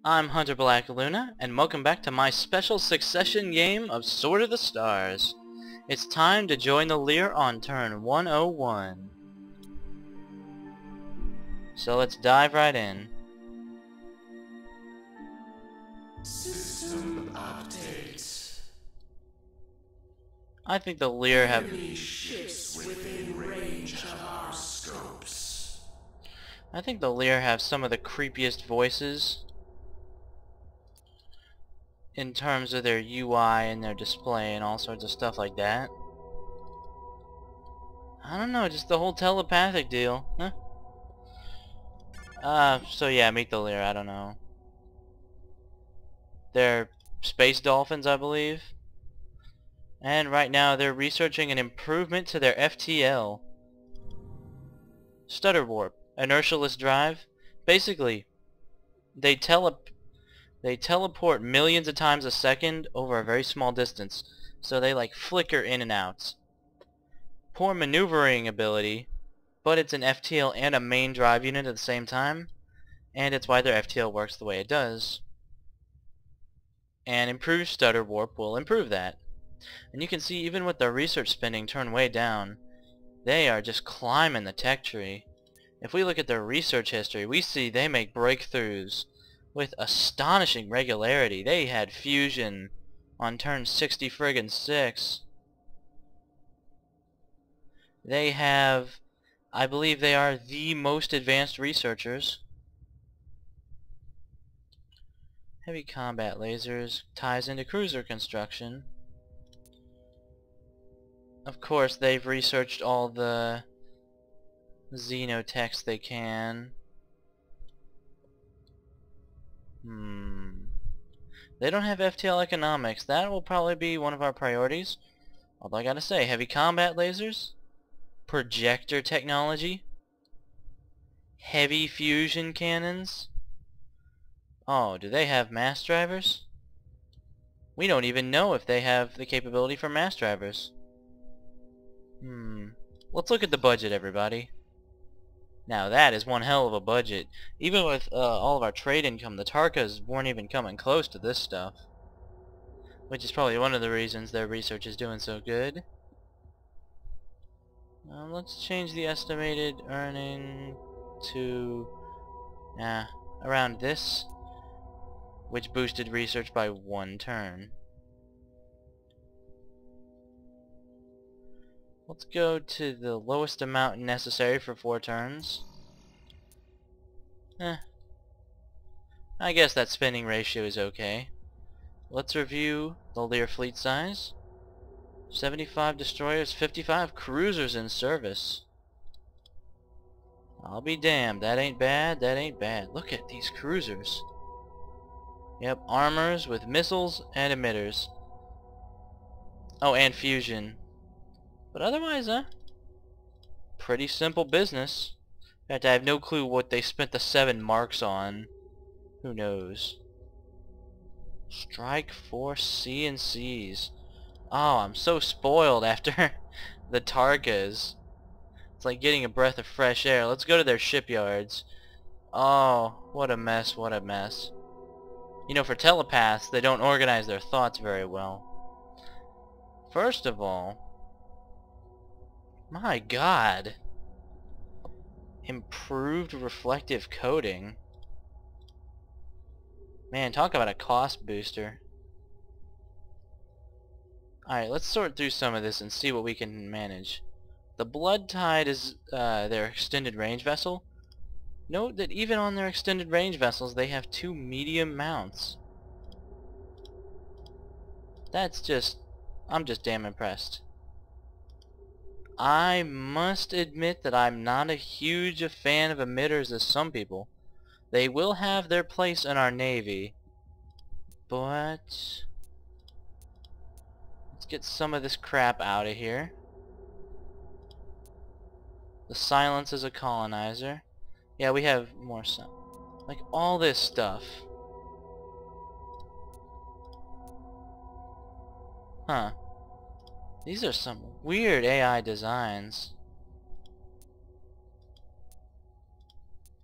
I'm Hunter Black Luna, and welcome back to my special succession game of Sword of the Stars. It's time to join the Liir on turn 101. So let's dive right in. System update. I think the Liir have... Enemy ships within range of our scopes. I think the Liir have some of the creepiest voices in terms of their UI and their display and all sorts of stuff like that. I don't know, just the whole telepathic deal. Huh? So yeah, meet the Liir, I don't know. They're space dolphins, I believe. And right now they're researching an improvement to their FTL. Stutter warp, inertialess drive. Basically, they teleport millions of times a second over a very small distance, so they like flicker in and out. Poor maneuvering ability, but it's an FTL and a main drive unit at the same time, and it's why their FTL works the way it does. And improved stutter warp will improve that. And you can see even with their research spending turned way down, they are just climbing the tech tree. If we look at their research history, we see they make breakthroughs with astonishing regularity. They had fusion on turn 60 friggin' 6. They have, I believe they are the most advanced researchers. Heavy combat lasers ties into cruiser construction. Of course, they've researched all the xenotechs they can. They don't have FTL economics. That will probably be one of our priorities. Although I gotta say, heavy combat lasers, projector technology, heavy fusion cannons. Oh, do they have mass drivers? We don't even know if they have the capability for mass drivers. Let's look at the budget, everybody. Now that is one hell of a budget. Even with all of our trade income, the Tarkas weren't even coming close to this stuff. Which is probably one of the reasons their research is doing so good. Let's change the estimated earning to around this, which boosted research by 1 turn. Let's go to the lowest amount necessary for 4 turns. I guess that spending ratio is okay. Let's review the Liir fleet size. 75 destroyers, 55 cruisers in service. I'll be damned, that ain't bad, that ain't bad. Look at these cruisers. Yep, armors with missiles and emitters. Oh, and fusion. But otherwise, pretty simple business. In fact, I have no clue what they spent the 7 marks on. Who knows? Strike Force CNCs. Oh, I'm so spoiled after the Tarkas. It's like getting a breath of fresh air. Let's go to their shipyards. Oh, what a mess, what a mess. You know, for telepaths, they don't organize their thoughts very well. First of all, my God. Improved reflective coating. Man, talk about a cost booster. Alright, let's sort through some of this and see what we can manage. The Blood Tide is their extended range vessel. Note that even on their extended range vessels, they have 2 medium mounts. That's just... I'm just damn impressed. I must admit that I'm not a huge a fan of emitters as some people. They will have their place in our Navy. But... let's get some of this crap out of here. The Silence is a colonizer. Yeah, we have more sun. Like all this stuff. Huh. These are some weird AI designs.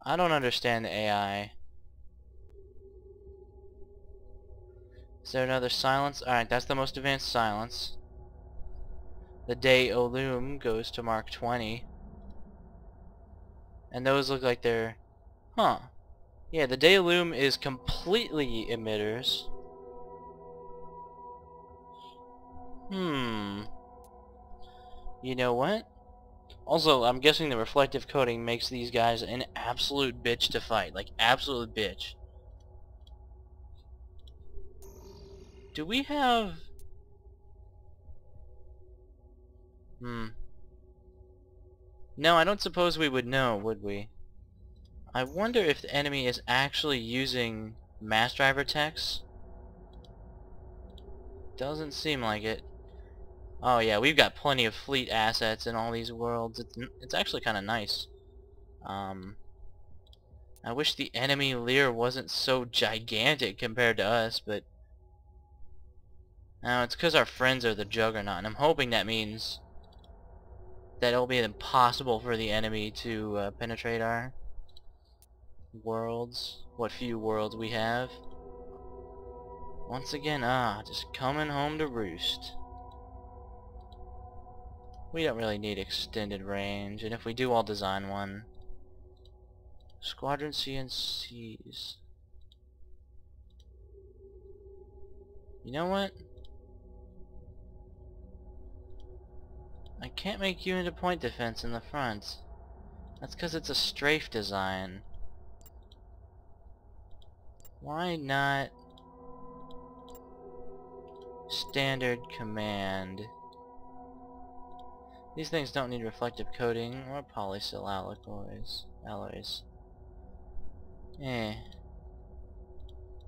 I don't understand the AI. Is there another silence? Alright, that's the most advanced silence. The Day Olum goes to Mark 20. And those look like they're... Huh. Yeah, the Day Olum is completely emitters. You know what? Also, I'm guessing the reflective coating makes these guys an absolute bitch to fight. Like, absolute bitch. Do we have... No, I don't suppose we would know, would we? I wonder if the enemy is actually using mass driver techs. Doesn't seem like it. Oh yeah, we've got plenty of fleet assets in all these worlds. It's actually kind of nice. I wish the enemy Liir wasn't so gigantic compared to us, but... No, it's because our friends are the Juggernaut, and I'm hoping that means that it'll be impossible for the enemy to penetrate our worlds. What few worlds we have. Once again, just coming home to roost. We don't really need extended range, and if we do, I'll design one. Squadron CNCs. You know what? I can't make you into point defense in the front. That's because it's a strafe design. Why not standard command? These things don't need reflective coating or polysil alloys.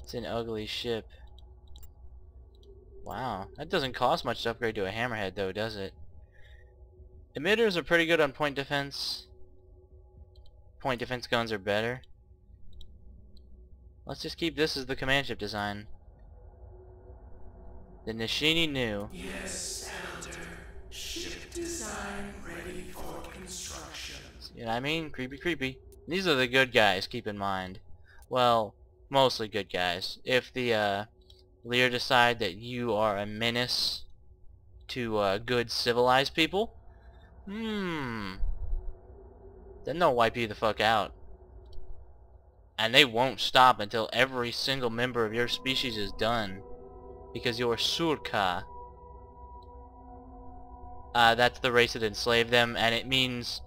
It's an ugly ship. Wow, that doesn't cost much to upgrade to a hammerhead though, does it? Emitters are pretty good on point defense. Point defense guns are better. Let's just keep this as the command ship design. The Nishini knew. Yes, Elder. Ship design ready for construction. See what I mean? Creepy creepy. These are the good guys, keep in mind. Well, mostly good guys. If the Liir decide that you are a menace to good civilized people, then they'll wipe you the fuck out. And they won't stop until every single member of your species is done. Because you're Surka. That's the race that enslaved them, and it means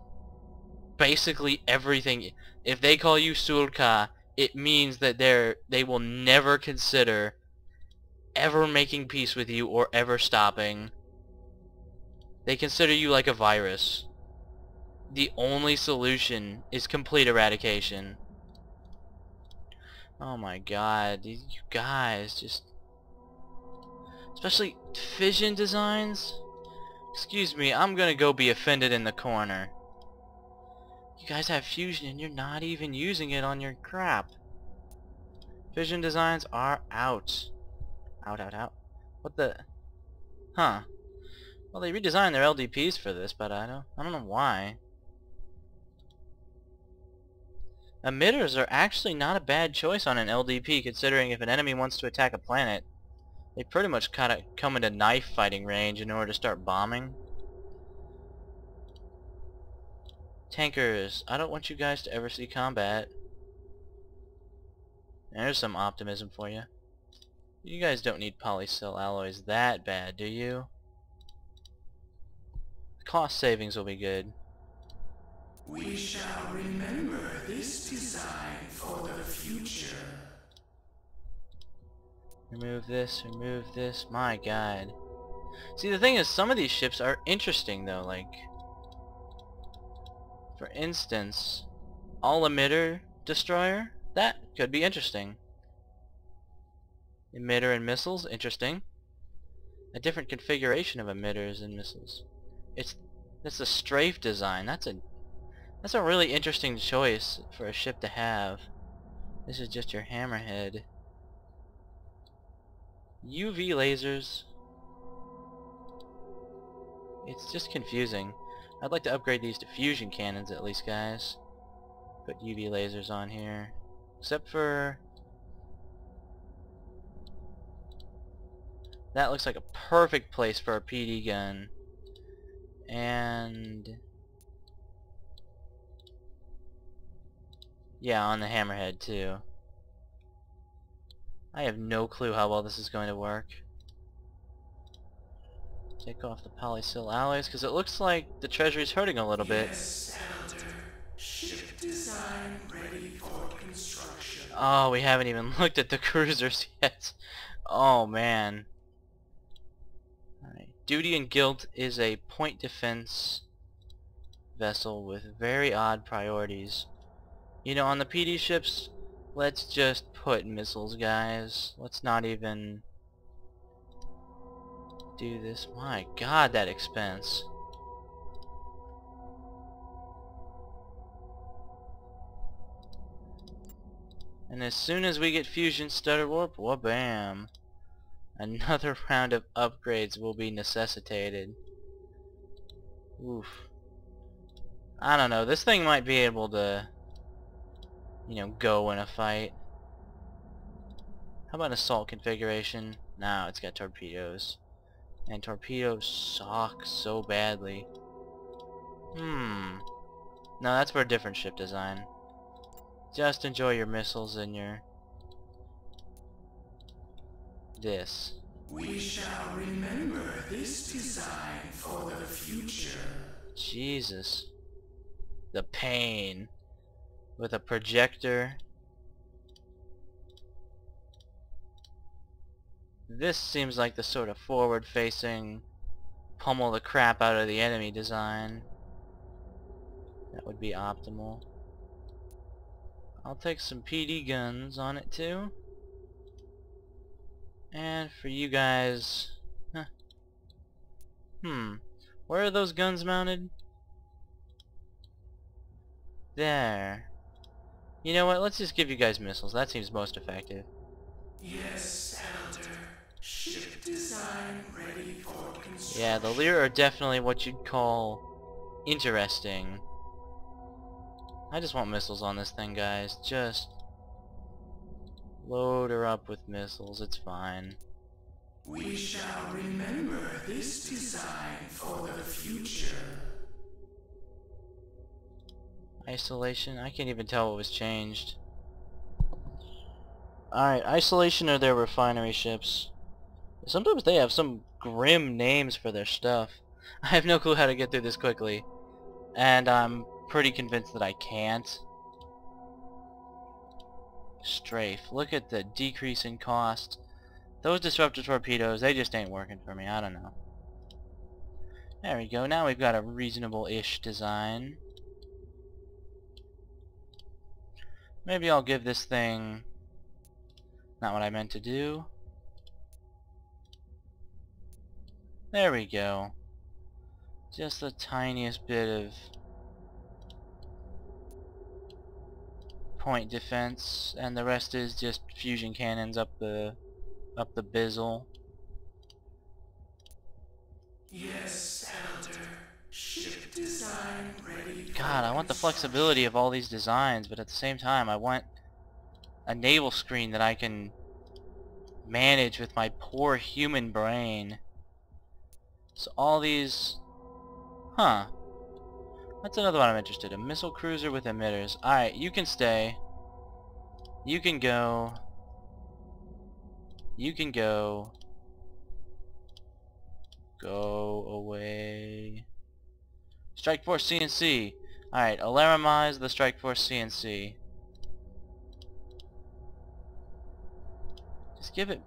basically everything. If they call you Surka, it means that they will never consider ever making peace with you or ever stopping. They consider you like a virus. The only solution is complete eradication. Oh my god, you guys just... Especially fission designs? Excuse me, I'm gonna go be offended in the corner. You guys have fusion and you're not even using it on your crap. Fission designs are out. Out. What the... Huh. Well, they redesigned their LDPs for this, but I don't know why. Emitters are actually not a bad choice on an LDP, considering if an enemy wants to attack a planet, they pretty much kind of come into knife fighting range in order to start bombing. Tankers, I don't want you guys to ever see combat. There's some optimism for you. You guys don't need polysil alloys that bad, do you? Cost savings will be good. We shall remember this design for the future. Remove this, my god. See, the thing is, some of these ships are interesting though, like... For instance, all-emitter destroyer? That could be interesting. Emitter and missiles, interesting. A different configuration of emitters and missiles. That's a strafe design. That's a really interesting choice for a ship to have. This is just your hammerhead. UV lasers. It's just confusing. I'd like to upgrade these to fusion cannons at least, guys. Put UV lasers on here. Except for... That looks like a perfect place for a PD gun. And yeah, on the hammerhead too. I have no clue how well this is going to work. Take off the polysil alloys because it looks like the treasury's hurting a little bit. Yes, Elder. Ship design ready for construction. Oh, we haven't even looked at the cruisers yet. Oh man. Alright. Duty and Guilt is a point defense vessel with very odd priorities. You know, on the PD ships, let's just put missiles, guys. Let's not even do this. My god, that expense. And as soon as we get fusion stutter warp, wha-bam. Another round of upgrades will be necessitated. Oof. I don't know, this thing might be able to, you know, go in a fight. How about assault configuration? No, it's got torpedoes. And torpedoes suck so badly. No, that's for a different ship design. Just enjoy your missiles and your... this. We shall remember this design for the future. Jesus. The pain. With a projector. This seems like the sort of forward-facing, pummel the crap out of the enemy design. That would be optimal. I'll take some PD guns on it too. And for you guys... huh. Where are those guns mounted? There. You know what, let's just give you guys missiles. That seems most effective. Yes, Elder. Ship design ready for construction. Yeah, the Liir are definitely what you'd call interesting. I just want missiles on this thing, guys. Just load her up with missiles. It's fine. We shall remember this design for the future. Isolation? I can't even tell what was changed. Alright, Isolation are their refinery ships. Sometimes they have some grim names for their stuff. I have no clue how to get through this quickly. And I'm pretty convinced that I can't. Strafe. Look at the decrease in cost. Those disruptor torpedoes, they just ain't working for me. I don't know. There we go. Now we've got a reasonable-ish design. Maybe I'll give this thing... not what I meant to do. There we go. Just the tiniest bit of point defense, and the rest is just fusion cannons up the bizzle. Yes, Elder. Ship design ready for God, I want the flexibility of all these designs, but at the same time I want a naval screen that I can manage with my poor human brain. So all these... huh. That's another one I'm interested in. Missile cruiser with emitters. Alright, you can stay. You can go. You can go. Go away. Strike Force CNC. Alright, alarmize the Strike Force CNC. Just give it...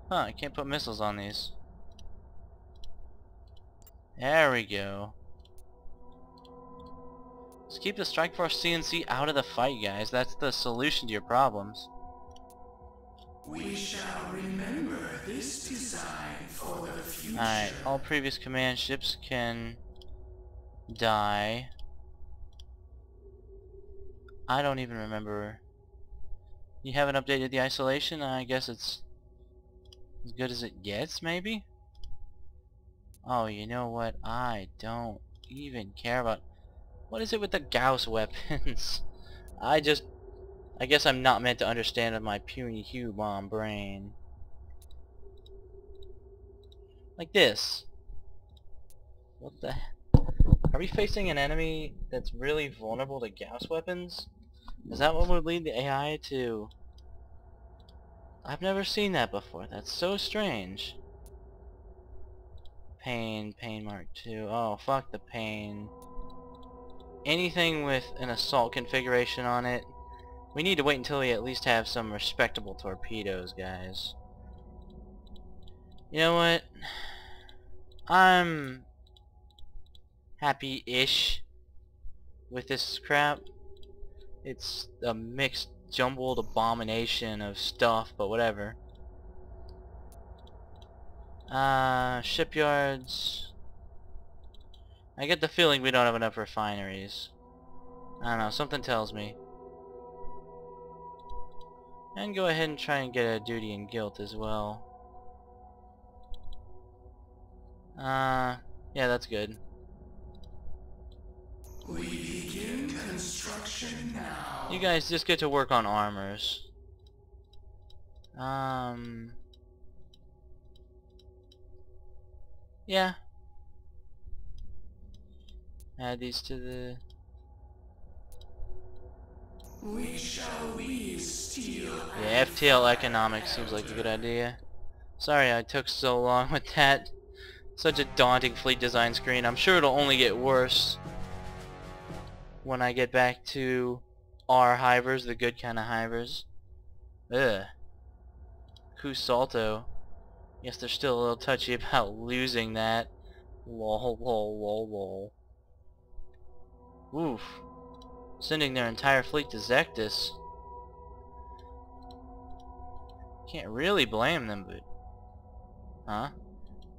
huh, I can't put missiles on these. There we go. Just keep the Strike Force CNC out of the fight, guys. That's the solution to your problems. We shall remember this design for the future. Alright, all previous command ships can die. I don't even remember. You haven't updated the isolation? I guess it's as good as it gets, maybe? Oh, you know what? I don't even care about... what is it with the Gauss weapons? I guess I'm not meant to understand in my puny human brain. Like this. What the... Are we facing an enemy that's really vulnerable to Gauss weapons? Is that what would lead the AI to... I've never seen that before. That's so strange. Pain Mark II. Oh, fuck the pain. Anything with an assault configuration on it. We need to wait until we at least have some respectable torpedoes, guys. You know what? I'm happy-ish with this crap. It's a mixed, jumbled abomination of stuff, but whatever. Shipyards. I get the feeling we don't have enough refineries. I don't know, something tells me. And go ahead and try and get a duty and guilt as well. Yeah, that's good. We begin construction now. You guys just get to work on armors. Yeah. Add these to the... We shall weave steel. Yeah, FTL economics seems like a good idea. Sorry I took so long with that. Such a daunting fleet design screen. I'm sure it'll only get worse when I get back to our hivers, the good kind of hivers. Ugh. Salto. Guess they're still a little touchy about losing that. Lol, lol, lol, lol. Oof. Sending their entire fleet to Zectus. Can't really blame them, but... Huh?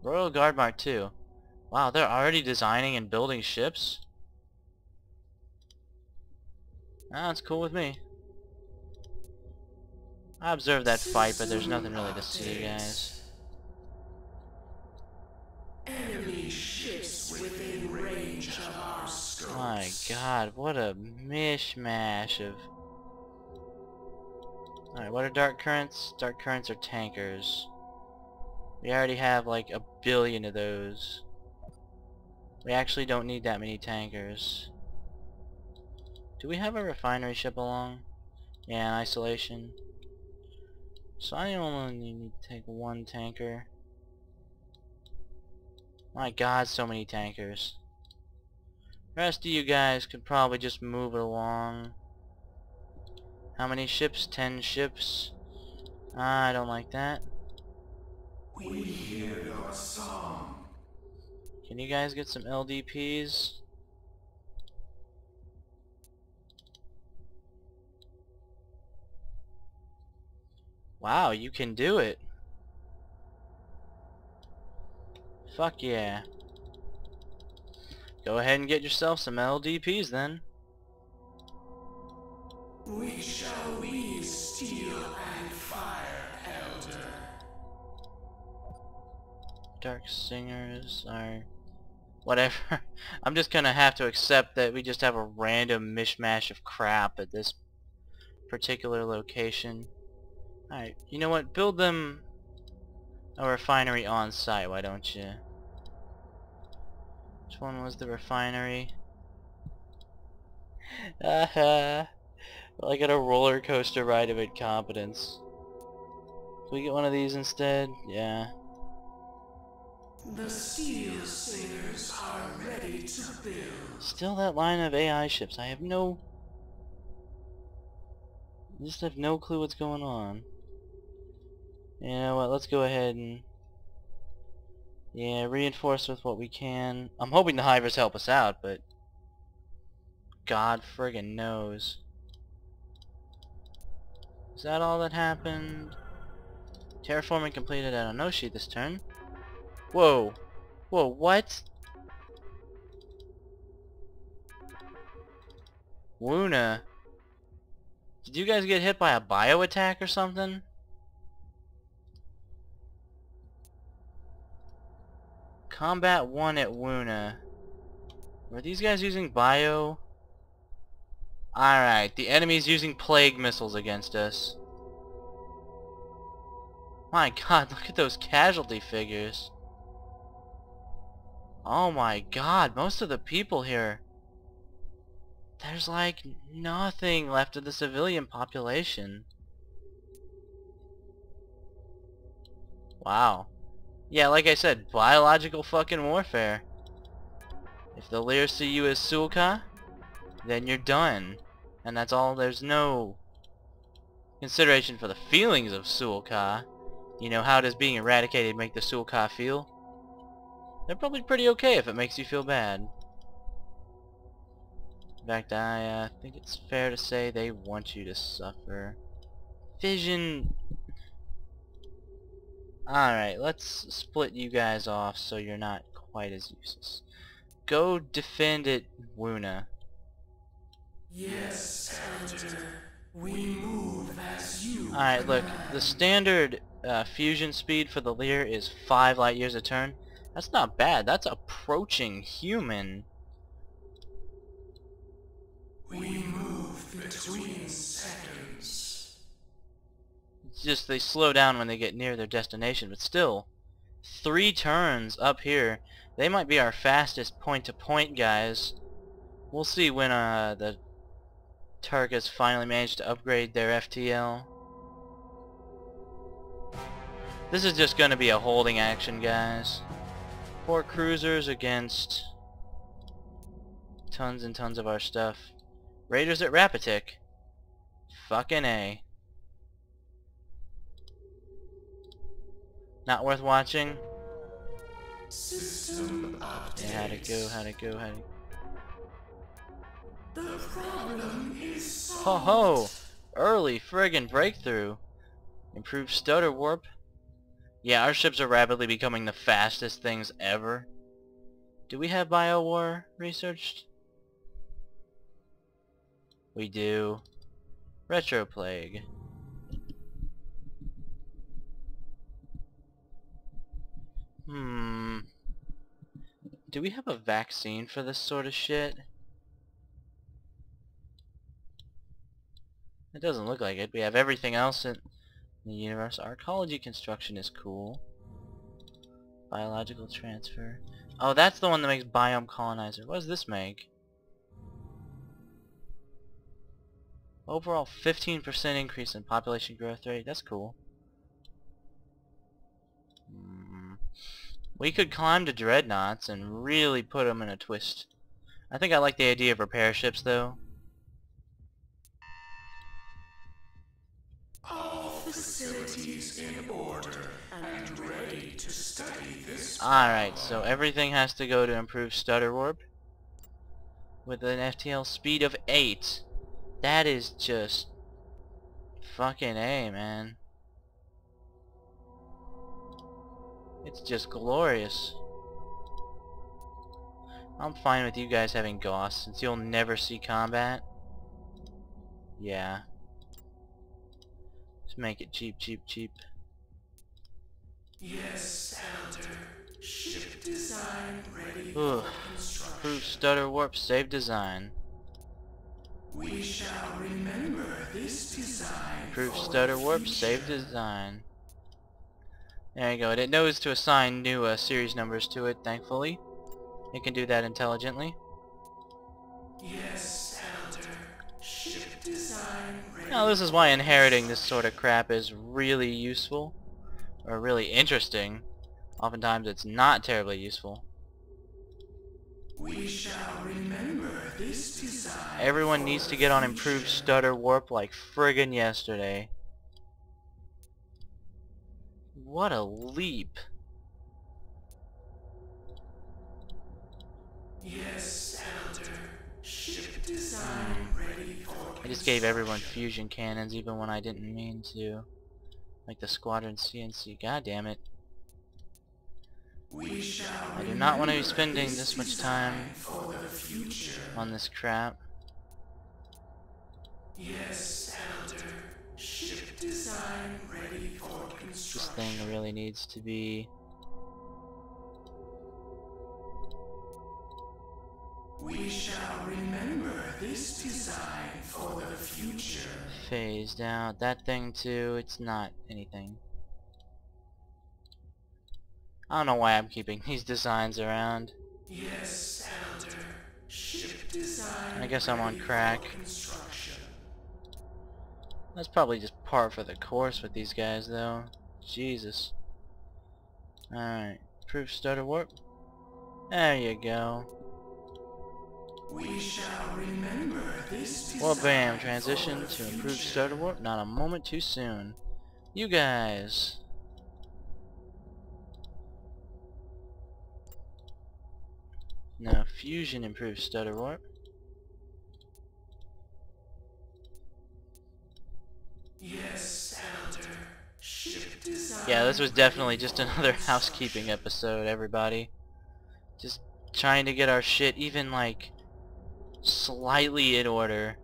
Royal Guard Mark II. Wow, they're already designing and building ships? Ah, that's cool with me. I observed that fight, but there's nothing really to see, guys. Enemy ships within range of our scopes. My god, what a mishmash of... Alright, what are dark currents? Dark currents are tankers. We already have like 1 billion of those. We actually don't need that many tankers. Do we have a refinery ship along? Yeah, in isolation. So I only need to take 1 tanker. My god, so many tankers. The rest of you guys could probably just move it along. How many ships? 10 ships. I don't like that. We hear your song. Can you guys get some LDPs? Wow, you can do it. Fuck yeah. Go ahead and get yourself some LDPs then. We shall weave steel and fire, Elder. Dark Singers are... whatever. I'm just gonna have to accept that we just have a random mishmash of crap at this particular location. Alright, you know what? Build them a refinery on site, why don't you? Which one was the refinery? Like at a roller coaster ride of incompetence. Can we get one of these instead? Yeah. The steel singers are ready to build. Still that line of AI ships. I just have no clue what's going on. You know what, let's go ahead and... yeah, reinforce with what we can. I'm hoping the hivers help us out, but... God friggin' knows. Is that all that happened? Terraforming completed at Onoshi this turn. Whoa. Whoa, what? Wuna. Did you guys get hit by a bio attack or something? Combat 1 at Wuna. Were these guys using bio? Alright, the enemy's using plague missiles against us. My god, look at those casualty figures. Oh my god, most of the people here, there's like nothing left of the civilian population. Wow. Yeah, like I said, biological fucking warfare. If the Liir see you as Sulka, then you're done. And that's all. There's no consideration for the feelings of Sulka. You know, how does being eradicated make the Sulka feel? They're probably pretty okay if it makes you feel bad. In fact, I think it's fair to say they want you to suffer. Fission. Alright, let's split you guys off so you're not quite as useless. Go defend it, Wuna. Yes, Elder. We move as you Alright, look, command. the standard fusion speed for the Liir is 5 light years a turn. That's not bad. That's approaching human. We move between seconds. It's just they slow down when they get near their destination, but still, 3 turns up here. They might be our fastest point-to-point guys. We'll see when the Turks finally managed to upgrade their FTL. This is just going to be a holding action, guys. 4 cruisers against tons and tons of our stuff. Raiders at Rapitic. Fucking A. Not worth watching. System updates. Yeah, how'd it go, how'd it go, how'd it go? The problem is solved. Ho ho! Early friggin' breakthrough. Improved stutter warp. Yeah, our ships are rapidly becoming the fastest things ever. Do we have biowar researched? We do. Retro plague. Do we have a vaccine for this sort of shit? It doesn't look like it. We have everything else in the universe. Our ecology construction is cool. Biological transfer. Oh, that's the one that makes biome colonizer. What does this make? Overall 15% increase in population growth rate. That's cool. We could climb to dreadnoughts and really put them in a twist. I think I like the idea of repair ships though. All facilities in order and ready to study this. Alright, so everything has to go to improve stutter warp. With an FTL speed of 8. That is just fucking A, man. It's just glorious. I'm fine with you guys having Gauss since you'll never see combat. Yeah. Just make it cheap, cheap, cheap. Yes, Elder. Ship design ready Ugh. for construction. Improve stutter warp, save design. We shall remember this design. Improve for stutter the warp, future. save design. There you go. It knows to assign new series numbers to it, thankfully. It can do that intelligently. Yes, Elder. Ship design ready. Now this is why inheriting this sort of crap is really useful. Or really interesting. Oftentimes it's not terribly useful. We shall remember this design. Everyone for needs to the get on future. improved stutter warp like friggin' yesterday. What a leap. Yes, Elder. Ship design ready for I just gave everyone fusion cannons even when I didn't mean to. Like the squadron CNC. God damn it. We shall I do not want to be remember spending this this much design time for the future. on this crap. Yes, Elder. Ship design ready for This construction. thing really needs to be We shall remember this design for the future. phased out. That thing too, it's not anything. I don't know why I'm keeping these designs around. Yes, Elder. Ship design. I guess I'm on ready crack. for construction. That's probably just par for the course with these guys, though. Jesus. Alright. Proof stutter warp. There you go. We shall remember this Well, design bam. for Transition the to improved future. stutter warp. Not a moment too soon. You guys. Now, fusion improved stutter warp. Yes, Elder. Ship design. Yeah, this was definitely ready just for another construction. housekeeping episode, everybody. Just trying to get our shit even, like, slightly in order.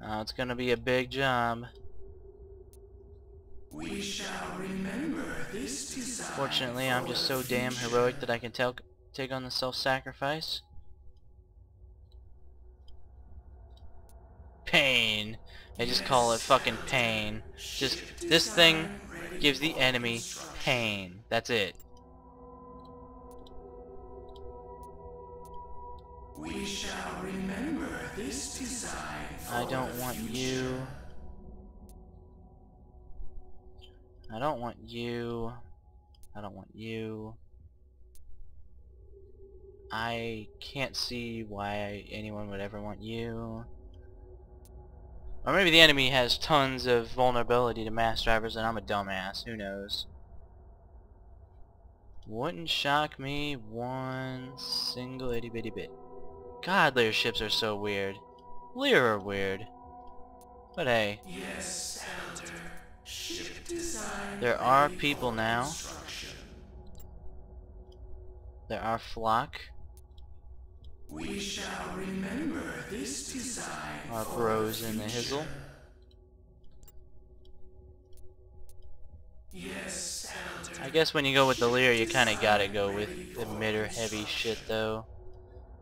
It's gonna be a big job. We shall remember this design. Fortunately, I'm just for so the damn future. heroic that I can take on the self-sacrifice. Pain. I just call it fucking pain. Just, this thing gives the enemy pain. That's it. We shall remember this design for I don't the want future. you. I don't want you. I don't want you. I can't see why anyone would ever want you. Or maybe the enemy has tons of vulnerability to mass drivers and I'm a dumbass. Who knows? Wouldn't shock me one single itty bitty bit. God, Liir ships are so weird. Liir are weird. But hey, Yes, Elder. Ship design. there are ready people for now. construction. There are flock. We shall remember this design Our for bros the in the future. hizzle. Yes, Elder. I guess when you go with the Ship Liir, you kinda gotta design go with ready for emitter heavy construction. shit though.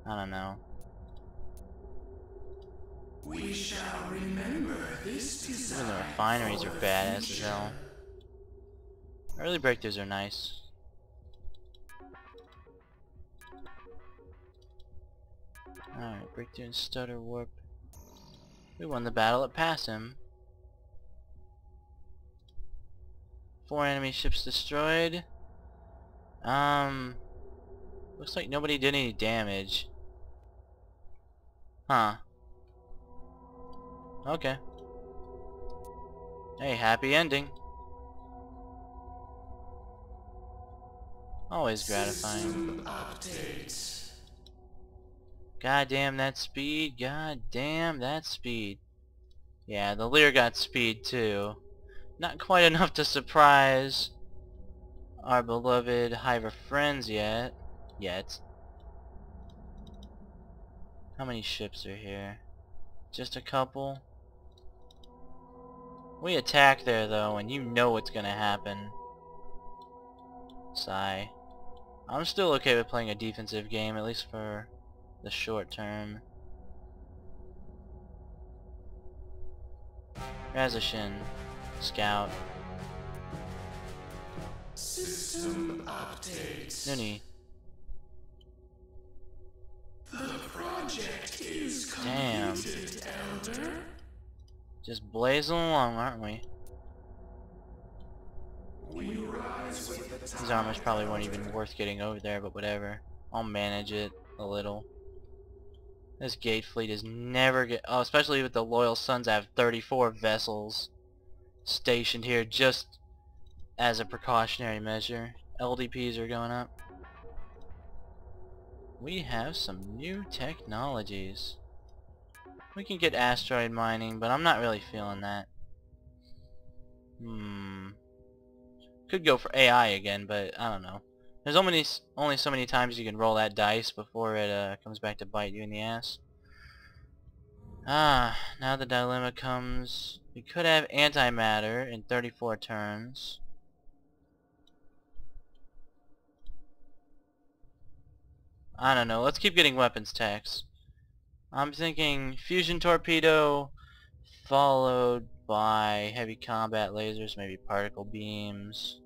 I don't know. We shall remember this design. Even the refineries for are the badass as future. hell. Early breakthroughs are nice. Alright, breakthrough and stutter warp. We won the battle at pass him. 4 enemy ships destroyed. Looks like nobody did any damage. Huh. Okay. Hey, happy ending. Always gratifying. System update. God damn that speed. God damn that speed. Yeah, the Liir got speed too. Not quite enough to surprise our beloved hive of friends yet. How many ships are here? Just a couple? We attack there though, and you know what's gonna happen. Sigh. I'm still okay with playing a defensive game, at least for the short term. Razashin. Scout. System update. Nuni. The project is Damn. completed, Elder. Just blazing along, aren't we? We rise with the tide. These armors probably weren't even worth getting over there, but whatever. I'll manage it a little. This gate fleet is never oh, especially with the loyal sons. I have 34 vessels stationed here just as a precautionary measure. LDPs are going up. We have some new technologies. We can get asteroid mining, but I'm not really feeling that. Could go for AI again, but I don't know. There's only so many times you can roll that dice before it comes back to bite you in the ass. Now the dilemma comes. We could have antimatter in 34 turns. I don't know. Let's keep getting weapons techs. I'm thinking fusion torpedo followed by heavy combat lasers, maybe particle beams.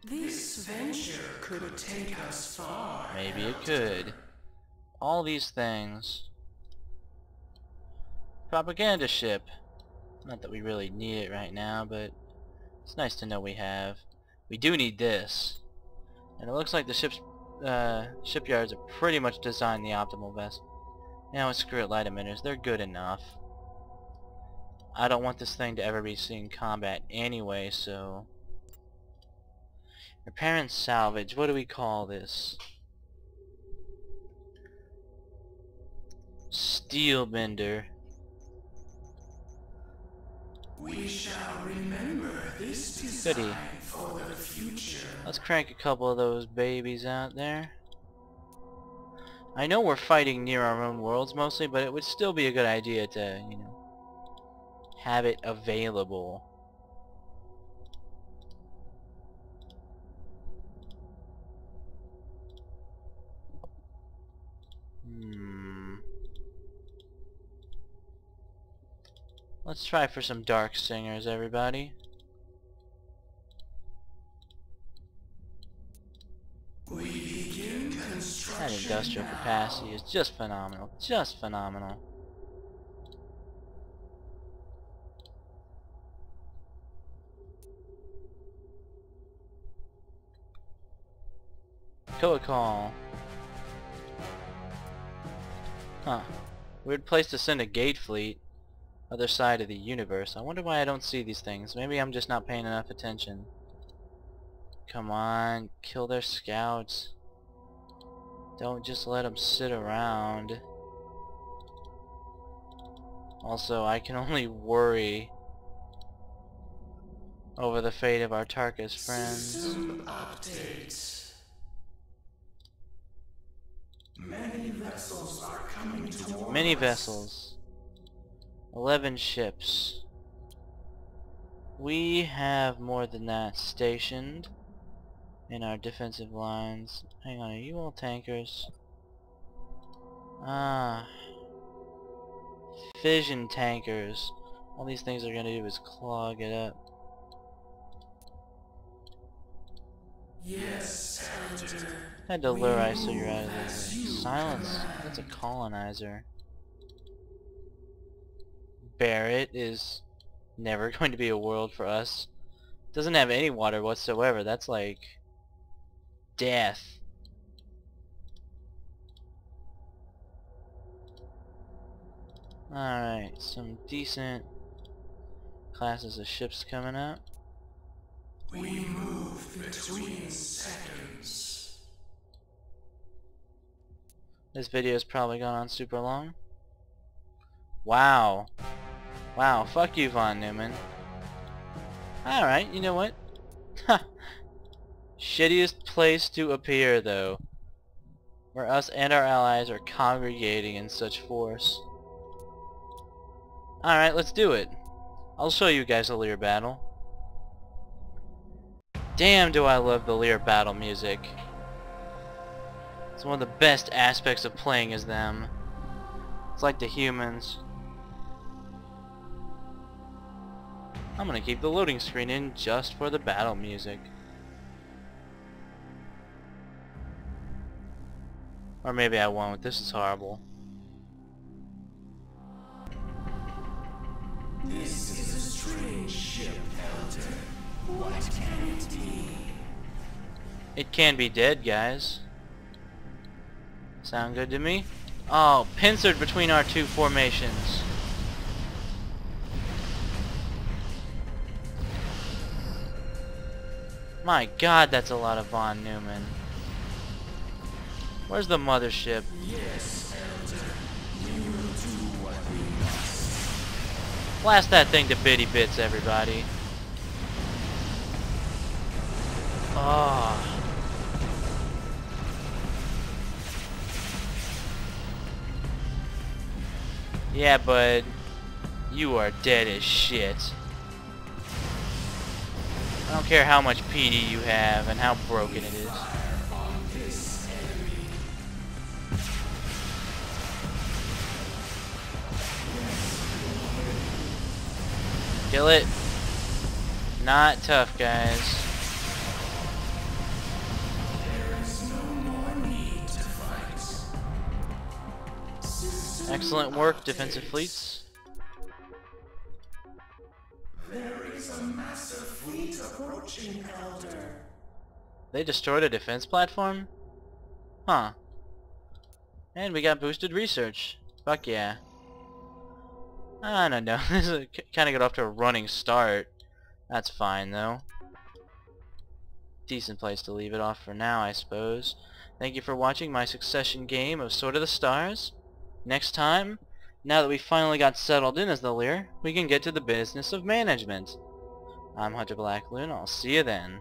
This venture could take us far. Maybe it could. All these things. Propaganda ship. Not that we really need it right now, but it's nice to know we have. We do need this. And it looks like the shipyards are pretty much designed the optimal best. Now screw it, light emitters. They're good enough. I don't want this thing to ever be seen combat anyway, so... Repair and salvage. What do we call this? Steel bender. We shall remember this design for the future. Let's crank a couple of those babies out there. I know we're fighting near our own worlds mostly, but it would still be a good idea to, you know, have it available. Let's try for some dark singers, everybody. We begin construction. That industrial capacity is just phenomenal. Just phenomenal. Call. Huh. Weird place to send a gate fleet. Other side of the universe. I wonder why I don't see these things. Maybe I'm just not paying enough attention. Come on, kill their scouts. Don't just let them sit around. Also, I can only worry over the fate of our Tarkus friends. System updates. Many vessels are coming towards Many us. vessels. 11 ships. We have more than that stationed in our defensive lines. Hang on, are you all tankers? Ah. Fission tankers. All these things are gonna do is clog it up. Yes, Elder. Had to lure I so you're out of there. Silence. That's a colonizer. Barrett is never going to be a world for us. Doesn't have any water whatsoever. That's like death. Alright, some decent classes of ships coming up. We move between seconds. This video's probably gone on super long. Wow. Wow, fuck you, Von Neumann. Alright, you know what? Ha! Shittiest place to appear, though. Where us and our allies are congregating in such force. Alright, let's do it. I'll show you guys a Liir battle. Damn, do I love the Liir battle music. It's one of the best aspects of playing as them. It's like the humans. I'm gonna keep the loading screen in just for the battle music. Or maybe I won't. This is horrible. This is a strange ship, Elder. What can it be? It can be dead, guys. Sound good to me? Oh, pincered between our two formations. My god, that's a lot of Von Neumann. Where's the mothership? Yes, Elder. We will do what we must. Blast that thing to bitty bits, everybody. Oh. Yeah, bud. You are dead as shit. I don't care how much PD you have and how broken it is. Kill it. Not tough, guys. Excellent work, defensive fleets. There is a massive fleet approaching, Elder. They destroyed a defense platform? Huh. And we got boosted research. Fuck yeah. I don't know. This is kind of got off to a running start. That's fine though. Decent place to leave it off for now, I suppose. Thank you for watching my succession game of Sword of the Stars. Next time, now that we finally got settled in as the Liir, we can get to the business of management. I'm Hunter Blackloon. I'll see you then.